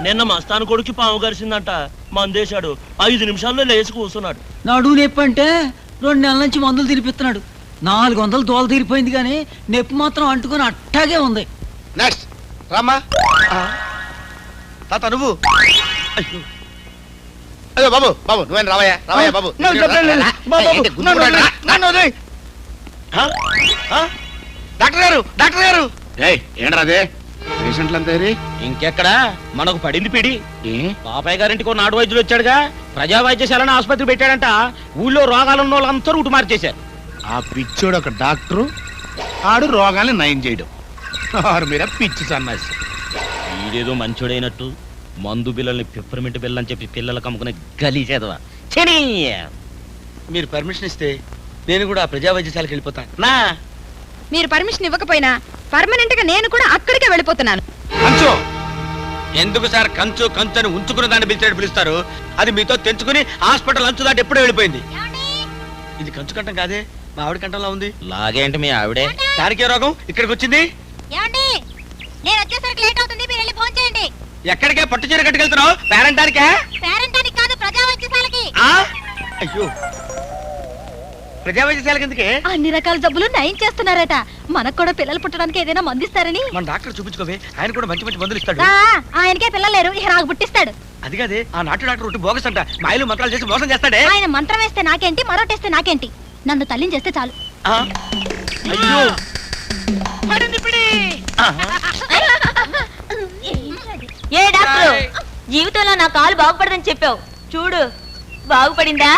నిన్న మస్తాను కొడుకు పాము గరిసిందంట, మందేశాడు 5 నిమిషాల్లో లేచి కూర్చున్నాడు. నడువు నొప్పి అంటే 2 నెలల నుంచి మందులు తినిపిస్తున్నాడు. 400 దోల తీరిపోయింది కానీ నొప్పి మాత్రం అంటుకొని అట్టాగే ఉంది. నెక్స్ట్ రామ్మా. తాత నువ్వు. అయ్యో బాబు బాబు నువ్వేం రావయ్యా రావయ్యా బాబు. డాక్టర్ గారు డాక్టర్ గారు. ఏంట్రా అదే పేషెంట్లంతా ఇంకెక్కడ మనకు పడింది పిడి. బాబాయ్ గారింటికి నాడు వైద్యులు వచ్చాడుగా, ప్రజా వైద్యశాలను ఆసుపత్రి పెట్టాడంట. ఊళ్ళో రోగాలున్న వాళ్ళంతా రూటు మార్చేశారు. ఆ పిచ్చోడు ఒక డాక్టరు, ఆడు రోగాల్ని నయం చేయడం. మీద పిచ్చి సన్నాసి. వీడేదో మంచోడైనట్టు మందు బిల్లల్ని పిప్పర్మెంట్ బిల్ల అని చెప్పి పిల్లలకు అమ్ముకునే గలీజేదవా. మీరు పర్మిషన్ ఇస్తే నేను కూడా ప్రజా వైద్యశాలకు వెళ్ళిపోతాను. నా మీరు పర్మిషన్ ఇవ్వకపోయినా పర్మనెంట్ గా నేను కూడా అక్కడికే వెళ్ళిపోతున్నాను. కంచు ఎందుకు సార్ కంచు కంచు అని ఉంచుకున్న దాన్ని పిలుస్తారు? అది మీతో తెంచుకుని హాస్పిటల్ అంచు దాటి ఎప్పుడూ వెళ్ళిపోయింది. ఇది కంచు కంఠం కాదే, మా ఆవిడ కంఠంలో ఉంది. లాగేంటి మీ ఆవిడే? దానికే రోగం ఇక్కడికి వచ్చింది. నేను వచ్చేసరికి లేట్ అవుతుంది, మీరు వెళ్ళి ఫోన్ చేయండి. ఎక్కడికే పట్టు చీర కట్టుకెళ్తున్నావు? పేరెంటానికా? పేరెంటానికి కాదు, ప్రజా వైద్యశాలకి. అయ్యో ప్రజా వైద్యశాలకి ఎందుకే? అన్ని రకాల జబ్బులు నయం చేస్తున్నారట. మనకు కూడా పిల్లలు పుట్టడానికి ఏదైనా మందిస్తారని. మన డాక్టర్ చూపించుకోవే, ఆయన కూడా మంచి మంచి మందులు ఇస్తాడు. ఆయనకే పిల్లలు లేరు, ఇక నాకు పుట్టిస్తాడు. అది కాదే, ఆ నాటు డాక్టర్ ఒట్టి బోగస్ అంట, మాయలు మంత్రాలు చేసి మోసం చేస్తాడే. ఆయన మంత్రం వేస్తే నాకేంటి, మరోటేస్తే నాకేంటి, నన్ను తల్లిని చేస్తే చాలు. అయ్యో ఏ డాక్టర్, జీవితంలో నా కాలు బాగుపడదని చెప్పావు, చూడు బాగుపడిందా?